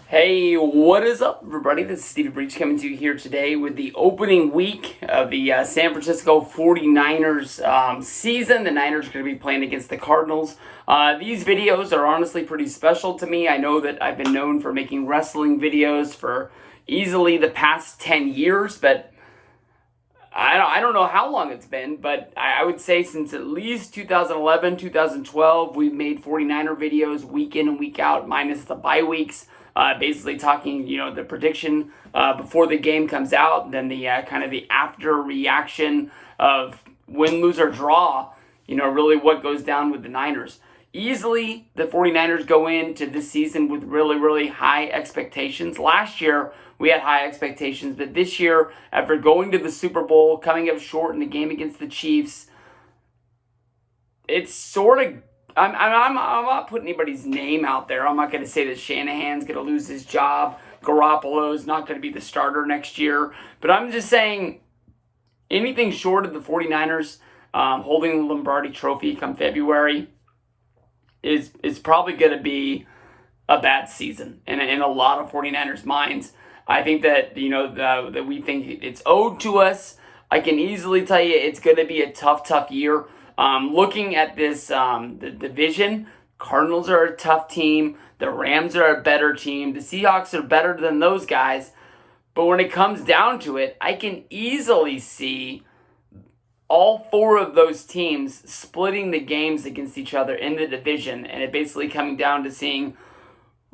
Hey, what is up, everybody? This is Steve Breach coming to you here today with the opening week of the San Francisco 49ers season. The Niners are going to be playing against the Cardinals. These videos are honestly pretty special to me. I know that I've been known for making wrestling videos for easily the past 10 years, but I don't know how long it's been, but I would say since at least 2011, 2012, we've made 49er videos week in and week out, minus the bye weeks. Basically talking, the prediction before the game comes out, then the kind of the after reaction of win, lose, or draw, really what goes down with the Niners. Easily, the 49ers go into this season with really, really high expectations. Last year, we had high expectations, but this year, after going to the Super Bowl, coming up short in the game against the Chiefs, it's sort of I'm not putting anybody's name out there. I'm not going to say that Shanahan's going to lose his job. Garoppolo is not going to be the starter next year. But I'm just saying anything short of the 49ers holding the Lombardi Trophy come February is probably going to be a bad season in a lot of 49ers minds. I think that, that we think it's owed to us. I can easily tell you it's going to be a tough year. Looking at this, the division, Cardinals are a tough team. The Rams are a better team. The Seahawks are better than those guys. But when it comes down to it, I can easily see all four of those teams splitting the games against each other in the division. And it basically coming down to seeing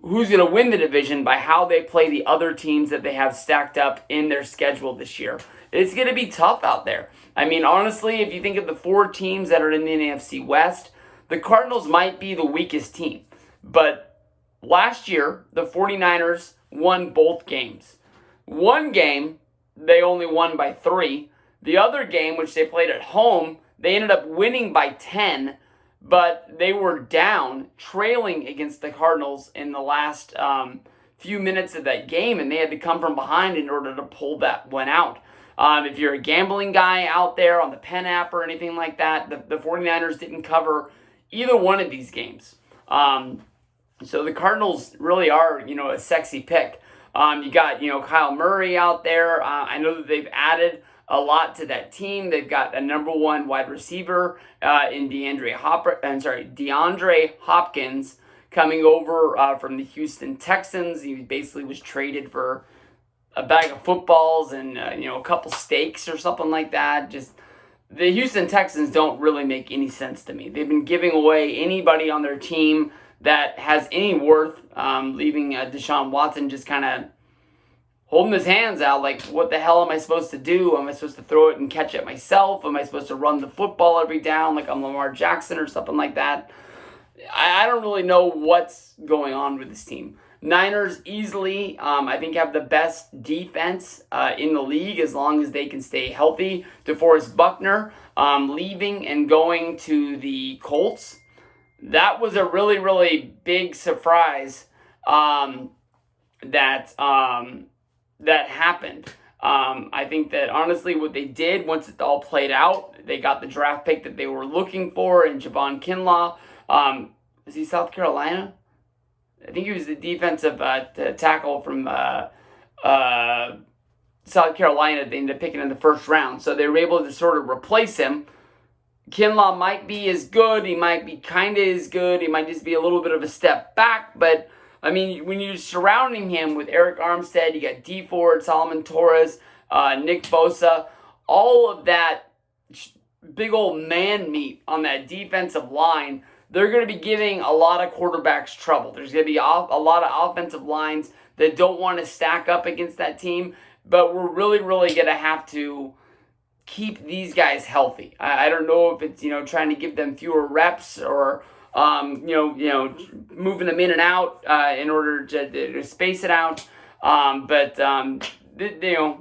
who's going to win the division by how they play the other teams that they have stacked up in their schedule this year. It's going to be tough out there. I mean, honestly, if you think of the four teams that are in the NFC West, the Cardinals might be the weakest team. But last year, the 49ers won both games. One game, they only won by 3. The other game, which they played at home, they ended up winning by 10, but they were down, trailing against the Cardinals in the last few minutes of that game, and they had to come from behind in order to pull that one out. If you're a gambling guy out there on the Penn app or anything like that, the 49ers didn't cover either one of these games. So the Cardinals really are, a sexy pick. You got, Kyle Murray out there. I know that they've added a lot to that team. They've got a number one wide receiver in DeAndre Hopkins coming over from the Houston Texans. He basically was traded for a bag of footballs and a couple steaks or something like that. Just the Houston Texans don't really make any sense to me. They've been giving away anybody on their team that has any worth, leaving Deshaun Watson just kind of holding his hands out like, what the hell am I supposed to do? Am I supposed to throw it and catch it myself? Am I supposed to run the football every down like I'm Lamar Jackson or something like that? I don't really know what's going on with this team. Niners easily, I think, have the best defense in the league as long as they can stay healthy. DeForest Buckner leaving and going to the Colts. That was a really, really big surprise that happened. I think that honestly what they did once it all played out, they got the draft pick that they were looking for in Javon Kinlaw. Is he South Carolina? I think he was the defensive tackle from South Carolina. They ended up picking in the first round. So they were able to sort of replace him. Kinlaw might be as good. He might be kind of as good. He might just be a little bit of a step back. But, I mean, when you're surrounding him with Eric Armstead, you got Dee Ford, Solomon Torres, Nick Bosa, all of that big old man meat on that defensive line, they're going to be giving a lot of quarterbacks trouble. There's going to be a lot of offensive lines that don't want to stack up against that team, but we're really, really going to have to keep these guys healthy. I don't know if it's, trying to give them fewer reps or, moving them in and out in order to space it out.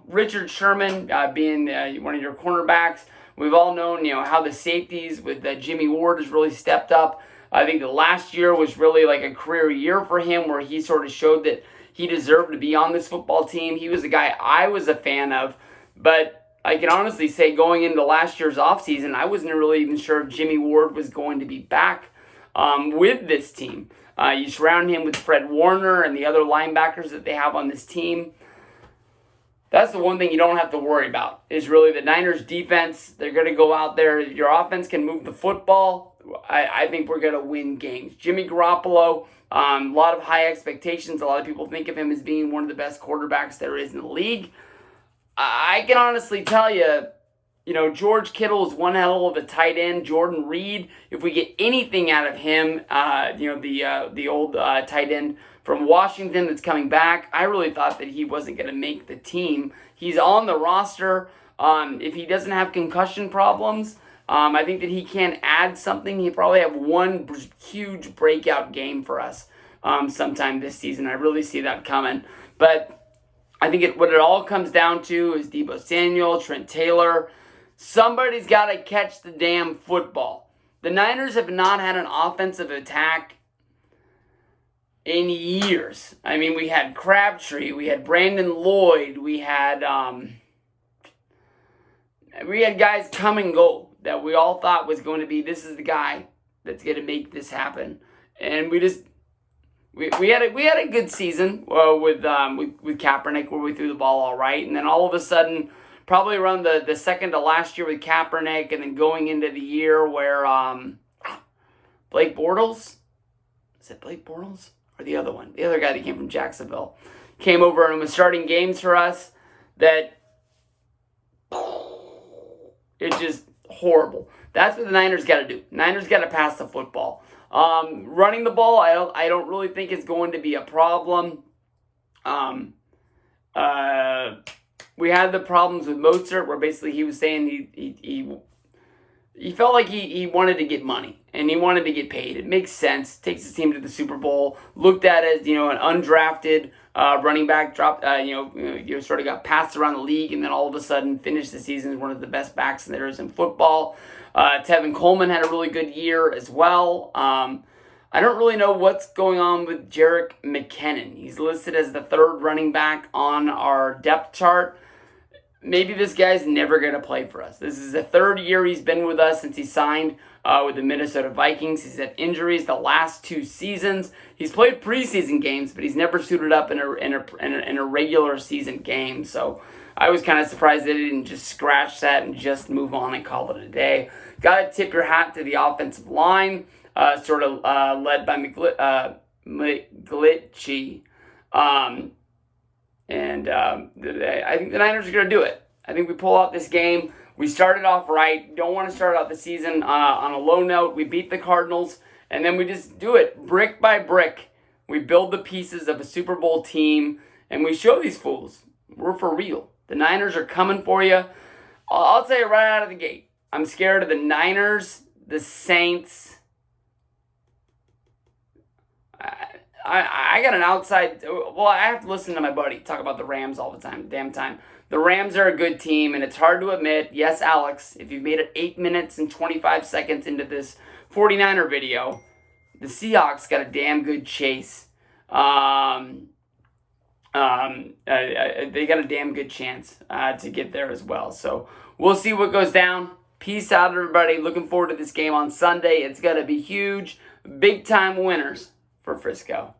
Richard Sherman being one of your cornerbacks, we've all known, how the safeties with Jimmy Ward has really stepped up. I think the last year was really like a career year for him where he sort of showed that he deserved to be on this football team. He was a guy I was a fan of, but I can honestly say going into last year's offseason, I wasn't really even sure if Jimmy Ward was going to be back with this team. You surround him with Fred Warner and the other linebackers that they have on this team. That's the one thing you don't have to worry about, is really the Niners defense. They're going to go out there. Your offense can move the football. I think we're going to win games. Jimmy Garoppolo, a lot of high expectations. A lot of people think of him as being one of the best quarterbacks there is in the league. I can honestly tell you, George Kittle is one hell of a tight end. Jordan Reed, if we get anything out of him, the old tight end from Washington that's coming back, I really thought that he wasn't going to make the team. He's on the roster. If he doesn't have concussion problems, I think that he can add something. He'll probably have one huge breakout game for us sometime this season. I really see that coming. But I think what it all comes down to is Deebo Samuel, Trent Taylor. Somebody's got to catch the damn football. The Niners have not had an offensive attack in years. I mean, we had Crabtree, we had Brandon Lloyd, we had guys come and go that we all thought was going to be, this is the guy that's going to make this happen. And we had a good season with Kaepernick, where we threw the ball all right, and then all of a sudden, probably around the second to last year with Kaepernick, and then going into the year where Blake Bortles, is it Blake Bortles? Or the other one, the other guy that came from Jacksonville, came over and was starting games for us that it's just horrible. That's what the Niners got to do. Niners got to pass the football. Running the ball, I don't really think is going to be a problem. We had the problems with Mozart, where basically he was saying he felt like he wanted to get money and he wanted to get paid. It makes sense. Takes his team to the Super Bowl. Looked at as an undrafted running back, dropped. Sort of got passed around the league, and then all of a sudden finished the season as one of the best backs there is in football. Tevin Coleman had a really good year as well. I don't really know what's going on with Jerick McKinnon. He's listed as the third running back on our depth chart. Maybe this guy's never going to play for us. This is the third year he's been with us since he signed with the Minnesota Vikings. He's had injuries the last 2 seasons. He's played preseason games, but he's never suited up in a regular season game. So I was kind of surprised that he didn't just scratch that and just move on and call it a day. Got to tip your hat to the offensive line, led by McGlinchey. I think the Niners are going to do it. I think we pull out this game. We started off right. Don't want to start out the season on a low note. We beat the Cardinals, and then we just do it brick by brick. We build the pieces of a Super Bowl team, and we show these fools we're for real. The Niners are coming for you. I'll tell you right out of the gate, I'm scared of the Niners, the Saints. I got an outside. Well, I have to listen to my buddy talk about the Rams all the time. Damn time. The Rams are a good team, and it's hard to admit. Yes, Alex, if you've made it 8 minutes and 25 seconds into this 49er video, the Seahawks got a damn good chase. They got a damn good chance to get there as well. So we'll see what goes down. Peace out, everybody. Looking forward to this game on Sunday. It's going to be huge. Big-time winners for Frisco.